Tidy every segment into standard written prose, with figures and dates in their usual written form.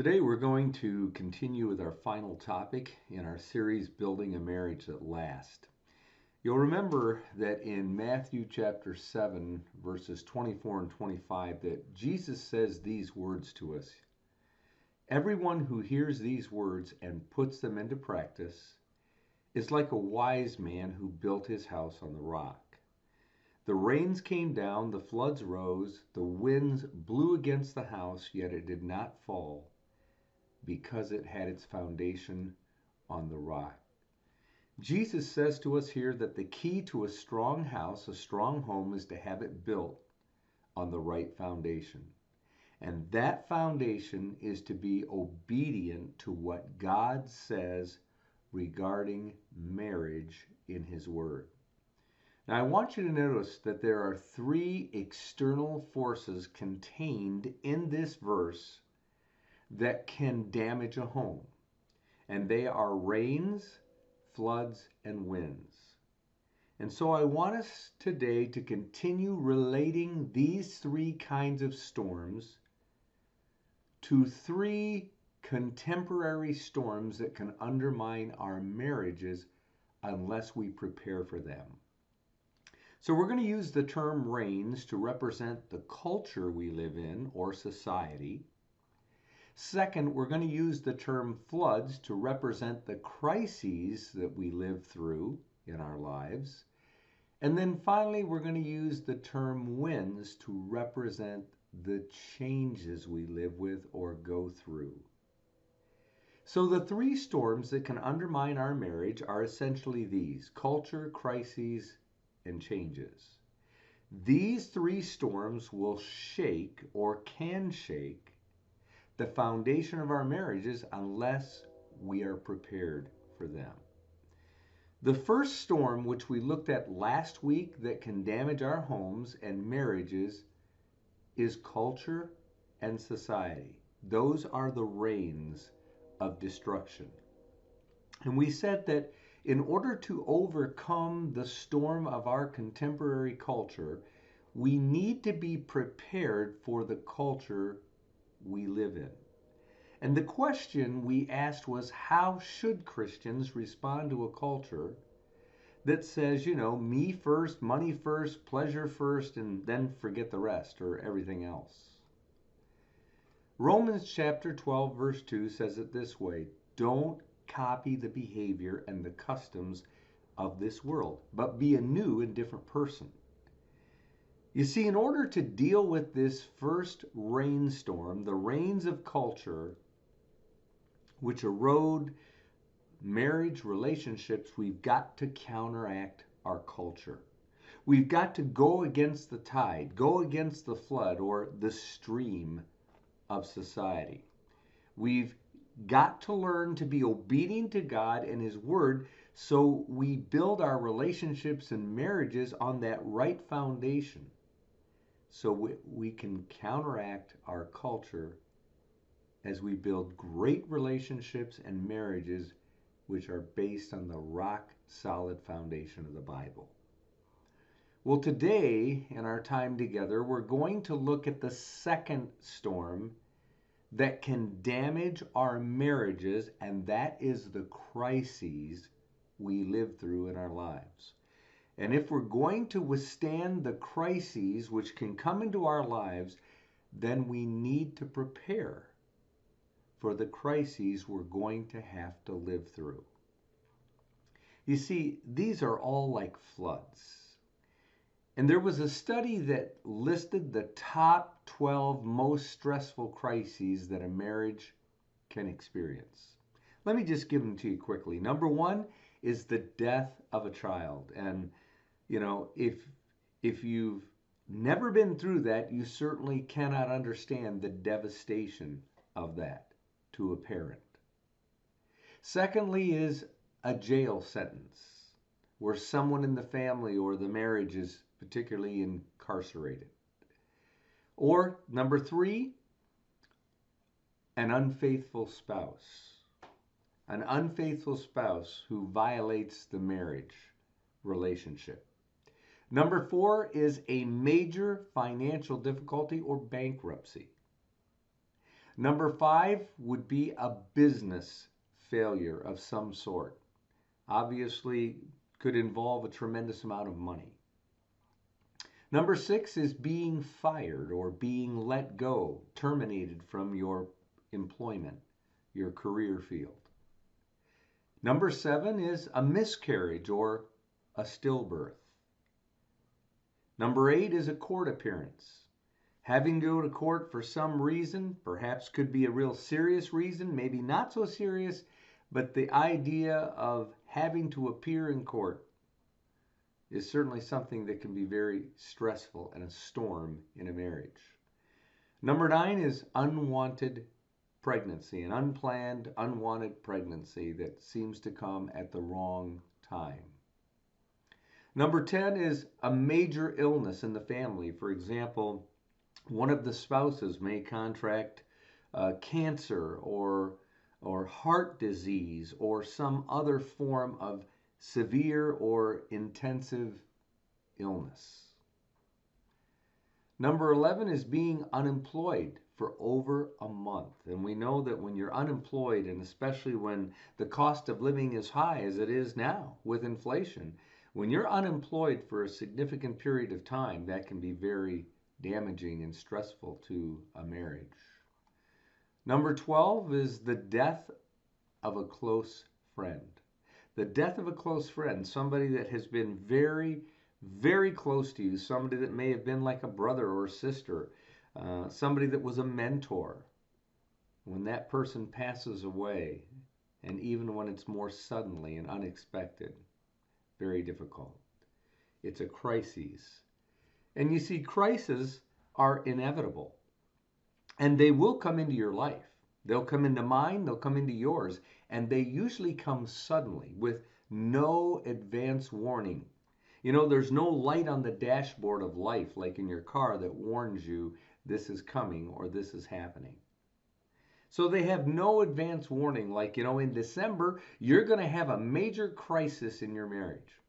Today we're going to continue with our final topic in our series, Building a Marriage That Lasts. You'll remember that in Matthew chapter 7, verses 24 and 25, that Jesus says these words to us. Everyone who hears these words and puts them into practice is like a wise man who built his house on the rock. The rains came down, the floods rose, the winds blew against the house, yet it did not fall, because it had its foundation on the rock. Jesus says to us here that the key to a strong house, a strong home, is to have it built on the right foundation. And that foundation is to be obedient to what God says regarding marriage in His Word. Now, I want you to notice that there are three external forces contained in this verse that can damage a home. And they are rains, floods, and winds. And so I want us today to continue relating these three kinds of storms to three contemporary storms that can undermine our marriages unless we prepare for them. So we're going to use the term rains to represent the culture we live in or society. Second, we're going to use the term floods to represent the crises that we live through in our lives. And then finally, we're going to use the term winds to represent the changes we live with or go through. So the three storms that can undermine our marriage are essentially these: culture, crises, and changes. These three storms will shake or can shake the foundation of our marriages unless we are prepared for them. The first storm, which we looked at last week, that can damage our homes and marriages is culture and society. Those are the rains of destruction. And we said that in order to overcome the storm of our contemporary culture, we need to be prepared for the culture we live in. And the question we asked was, how should Christians respond to a culture that says, me first, money first, pleasure first, and then forget the rest or everything else? Romans chapter 12, verse 2 says it this way: don't copy the behavior and the customs of this world, but be a new and different person. You see, in order to deal with this first rainstorm, the rains of culture, which erode marriage relationships, we've got to counteract our culture. We've got to go against the tide, go against the flood or the stream of society. We've got to learn to be obedient to God and His Word so we build our relationships and marriages on that right foundation so we can counteract our culture as we build great relationships and marriages which are based on the rock-solid foundation of the Bible. Well, today, in our time together, we're going to look at the second storm that can damage our marriages, and that is the crises we live through in our lives. And if we're going to withstand the crises which can come into our lives, then we need to prepare for the crises we're going to have to live through. You see, these are all like floods. And there was a study that listed the top 12 most stressful crises that a marriage can experience. Let me just give them to you quickly. Number one is the death of a child. And, if you've never been through that, you certainly cannot understand the devastation of that to a parent. Secondly is a jail sentence where someone in the family or the marriage is particularly incarcerated. Or number three, an unfaithful spouse. An unfaithful spouse who violates the marriage relationship. Number four is a major financial difficulty or bankruptcy. Number 5 would be a business failure of some sort. Obviously, could involve a tremendous amount of money. Number 6 is being fired or being let go, terminated from your employment, your career field. Number 7 is a miscarriage or a stillbirth. Number 8 is a court appearance. Having to go to court for some reason, perhaps could be a real serious reason, maybe not so serious, but the idea of having to appear in court is certainly something that can be very stressful and a storm in a marriage. Number 9 is unwanted pregnancy, an unplanned, unwanted pregnancy that seems to come at the wrong time. Number 10 is a major illness in the family. For example, one of the spouses may contract cancer or heart disease or some other form of severe or intensive illness. Number 11 is being unemployed for over a month. And we know that when you're unemployed, and especially when the cost of living is high as it is now with inflation, when you're unemployed for a significant period of time, that can be very damaging and stressful to a marriage. Number 12 is the death of a close friend. The death of a close friend, somebody that has been very, very close to you, somebody that may have been like a brother or sister, somebody that was a mentor. When that person passes away, and even when it's more suddenly and unexpected, very difficult. It's a crisis. And you see, crises are inevitable. And they will come into your life. They'll come into mine, they'll come into yours. And they usually come suddenly with no advance warning. You know, there's no light on the dashboard of life like in your car that warns you this is coming or this is happening. So they have no advance warning like, in December, you're going to have a major crisis in your marriage.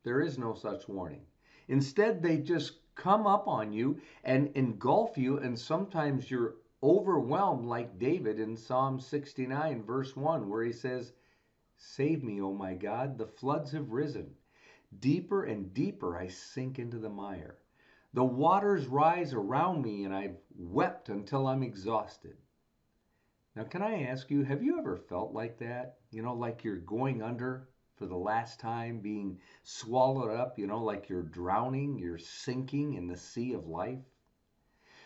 There is no such warning. Instead, they just come up on you and engulf you, and sometimes you're overwhelmed like David in Psalm 69, verse 1, where he says, "Save me, O my God, the floods have risen. Deeper and deeper I sink into the mire. The waters rise around me, and I've wept until I'm exhausted." Now, can I ask you, have you ever felt like that? Like you're going under for the last time, being swallowed up, like you're drowning, you're sinking in the sea of life?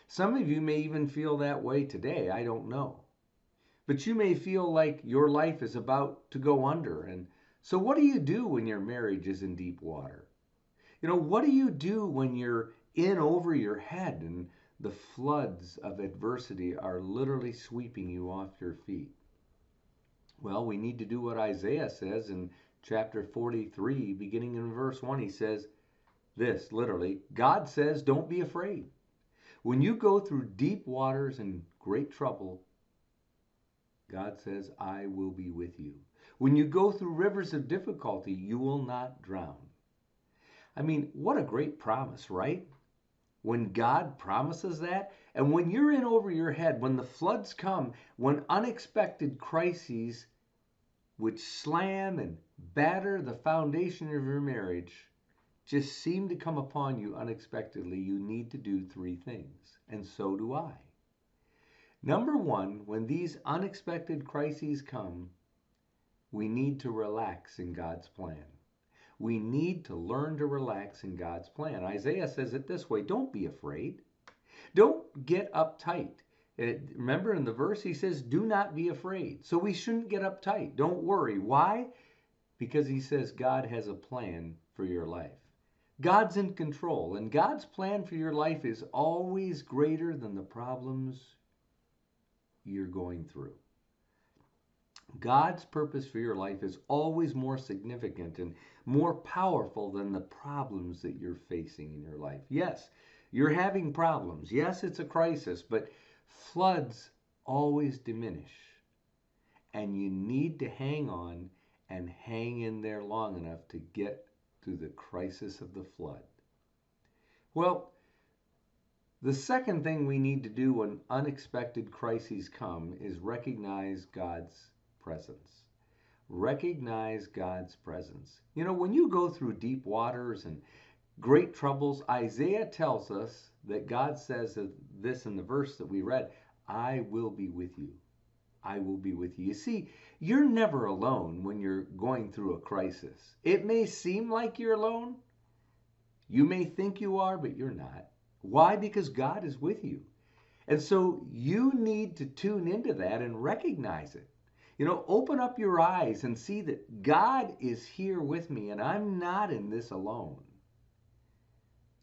Some of you may even feel that way today, I don't know. But you may feel like your life is about to go under. And so what do you do when your marriage is in deep water? What do you do when you're in over your head and the floods of adversity are literally sweeping you off your feet? Well, we need to do what Isaiah says in chapter 43, beginning in verse 1. He says this, literally, God says, don't be afraid. When you go through deep waters and great trouble, God says, I will be with you. When you go through rivers of difficulty, you will not drown. I mean, what a great promise, right? When God promises that, and when you're in over your head, when the floods come, when unexpected crises which slam and batter the foundation of your marriage just seem to come upon you unexpectedly, you need to do 3 things, and so do I. Number 1, when these unexpected crises come, we need to relax in God's plan. We need to learn to relax in God's plan. Isaiah says it this way, don't be afraid. Don't get uptight. Remember in the verse, he says, do not be afraid. So we shouldn't get uptight. Don't worry. Why? Because he says God has a plan for your life. God's in control, and God's plan for your life is always greater than the problems you're going through. God's purpose for your life is always more significant and more powerful than the problems that you're facing in your life. Yes, you're having problems. Yes, it's a crisis, but floods always diminish. And you need to hang on and hang in there long enough to get through the crisis of the flood. Well, The second thing we need to do when unexpected crises come is recognize God's presence. Recognize God's presence. You know, when you go through deep waters and great troubles, Isaiah tells us that God says this in the verse that we read, I will be with you. I will be with you. You see, you're never alone when you're going through a crisis. It may seem like you're alone. You may think you are, but you're not. Why? Because God is with you. And so you need to tune into that and recognize it. You know, open up your eyes and see that God is here with me and I'm not in this alone.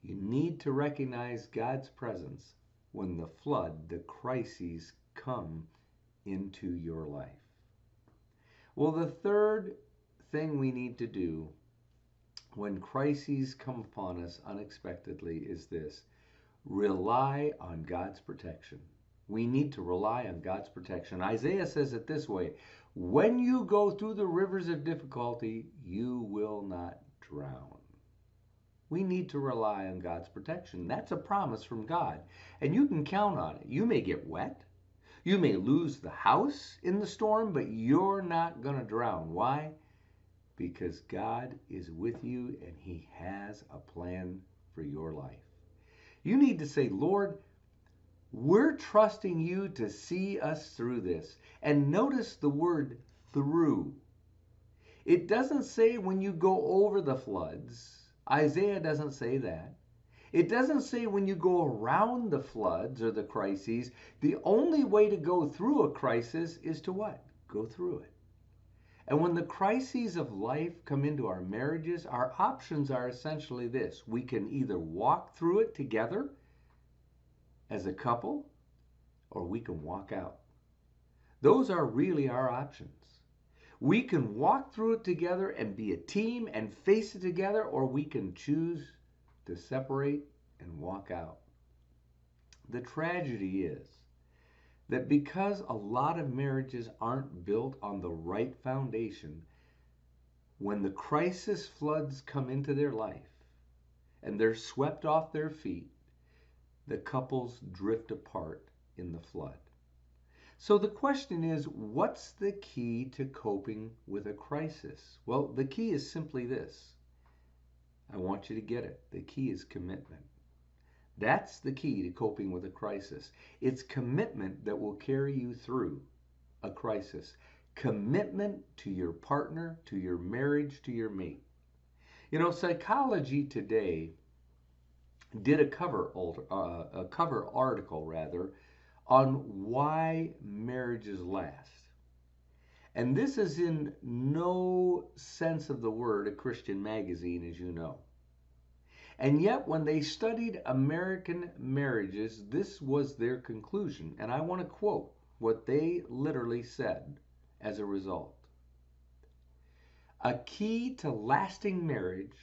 You need to recognize God's presence when the flood, the crises come into your life. Well, the third thing we need to do when crises come upon us unexpectedly is this: rely on God's protection. We need to rely on God's protection. Isaiah says it this way: when you go through the rivers of difficulty, you will not drown. We need to rely on God's protection. That's a promise from God, and you can count on it. You may get wet. You may lose the house in the storm, but you're not going to drown. Why? Because God is with you and He has a plan for your life. You need to say, Lord, we're trusting you to see us through this. And notice the word through. It doesn't say when you go over the floods. Isaiah doesn't say that. It doesn't say when you go around the floods or the crises. The only way to go through a crisis is to what? Go through it. And when the crises of life come into our marriages, our options are essentially this: we can either walk through it together as a couple, or we can walk out. Those are really our options. We can walk through it together and be a team and face it together, or we can choose to separate and walk out. The tragedy is that because a lot of marriages aren't built on the right foundation, when the crisis floods come into their life and they're swept off their feet, the couples drift apart in the flood. So the question is, what's the key to coping with a crisis? Well, the key is simply this. I want you to get it. The key is commitment. That's the key to coping with a crisis. It's commitment that will carry you through a crisis. Commitment to your partner, to your marriage, to your mate. You know, Psychology Today did a cover article on why marriages last. And this is in no sense of the word a Christian magazine, as you know. And yet, when they studied American marriages, this was their conclusion. And I want to quote what they literally said as a result. A key to lasting marriage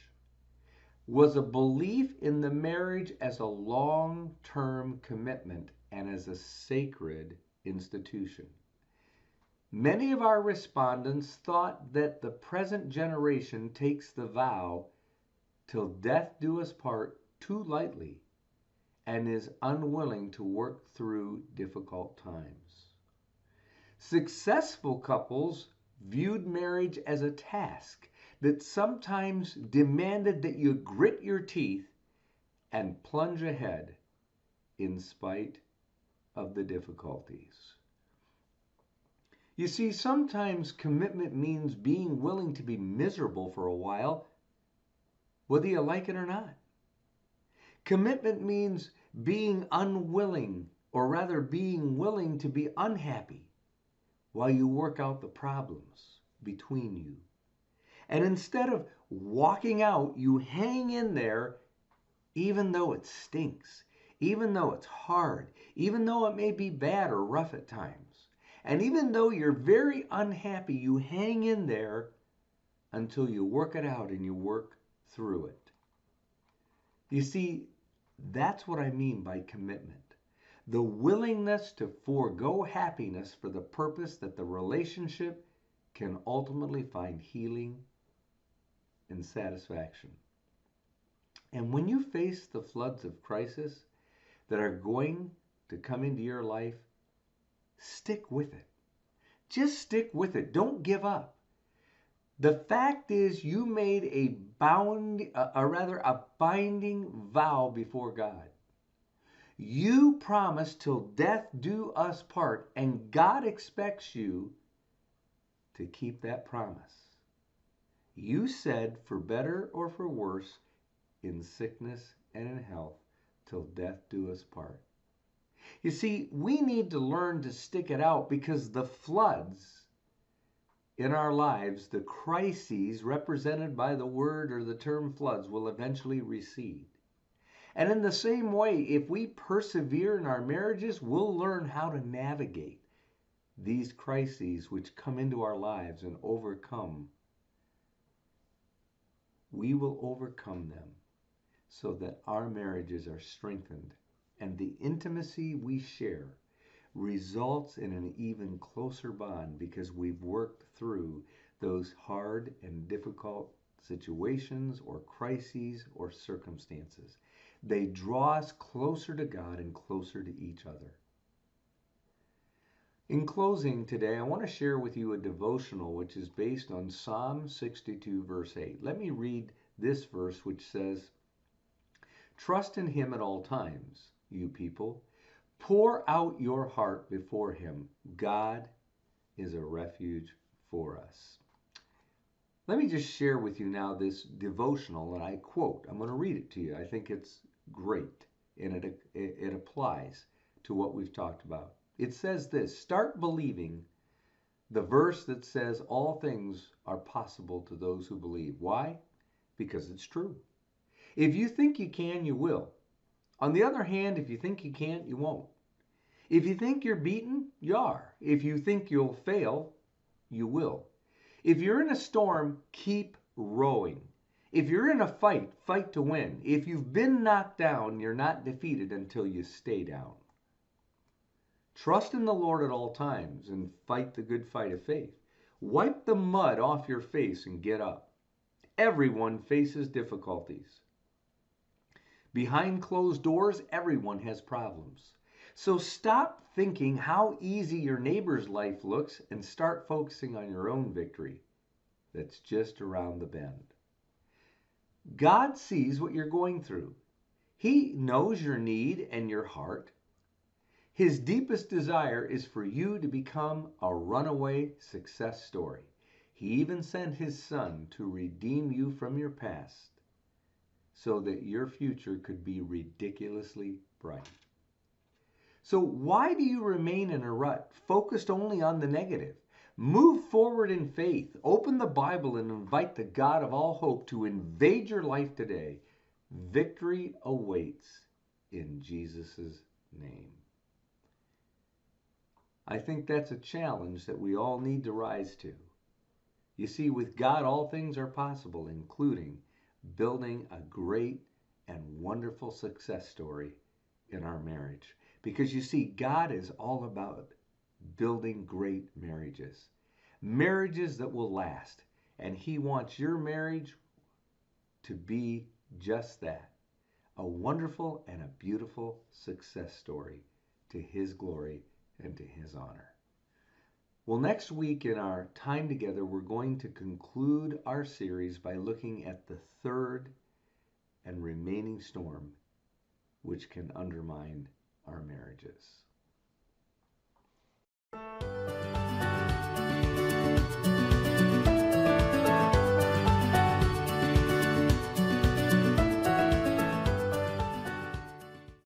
was a belief in the marriage as a long-term commitment and as a sacred institution. Many of our respondents thought that the present generation takes the vow till death do us part too lightly and is unwilling to work through difficult times. Successful couples viewed marriage as a task that sometimes demanded that you grit your teeth and plunge ahead in spite of the difficulties. You see, sometimes commitment means being willing to be miserable for a while, whether you like it or not. Commitment means being unwilling, or rather being willing to be unhappy while you work out the problems between you. And instead of walking out, you hang in there even though it stinks, even though it's hard, even though it may be bad or rough at times. And even though you're very unhappy, you hang in there until you work it out and you work through it. You see, that's what I mean by commitment. The willingness to forego happiness for the purpose that the relationship can ultimately find healing and satisfaction. And when you face the floods of crisis, that are going to come into your life, stick with it. Just stick with it. Don't give up. The fact is, you made a binding vow before God. You promised till death do us part, and God expects you to keep that promise. You said, for better or for worse, in sickness and in health, till death do us part. You see, we need to learn to stick it out, because the floods in our lives, the crises represented by the word or the term floods, will eventually recede. And in the same way, if we persevere in our marriages, we'll learn how to navigate these crises which come into our lives and overcome. We will overcome them so that our marriages are strengthened, and the intimacy we share results in an even closer bond, because we've worked through those hard and difficult situations or crises or circumstances. They draw us closer to God and closer to each other. In closing today, I want to share with you a devotional which is based on Psalm 62, verse 8. Let me read this verse, which says, "Trust in him at all times, you people. Pour out your heart before him. God is a refuge for us." Let me just share with you now this devotional, and I quote. I'm going to read it to you. I think it's great, and it applies to what we've talked about. It says this: start believing the verse that says all things are possible to those who believe. Why? Because it's true. If you think you can, you will. On the other hand, if you think you can't, you won't. If you think you're beaten, you are. If you think you'll fail, you will. If you're in a storm, keep rowing. If you're in a fight, fight to win. If you've been knocked down, you're not defeated until you stay down. Trust in the Lord at all times and fight the good fight of faith. Wipe the mud off your face and get up. Everyone faces difficulties. Behind closed doors, everyone has problems. So stop thinking how easy your neighbor's life looks and start focusing on your own victory that's just around the bend. God sees what you're going through. He knows your need and your heart. His deepest desire is for you to become a runaway success story. He even sent his son to redeem you from your past so that your future could be ridiculously bright. So why do you remain in a rut, focused only on the negative? Move forward in faith. Open the Bible and invite the God of all hope to invade your life today. Victory awaits in Jesus' name. I think that's a challenge that we all need to rise to. You see, with God, all things are possible, including building a great and wonderful success story in our marriage. Because you see, God is all about building great marriages, marriages that will last. And he wants your marriage to be just that, a wonderful and a beautiful success story to his glory and to his honor. Well, next week in our time together, we're going to conclude our series by looking at the third and remaining storm, which can undermine our marriages.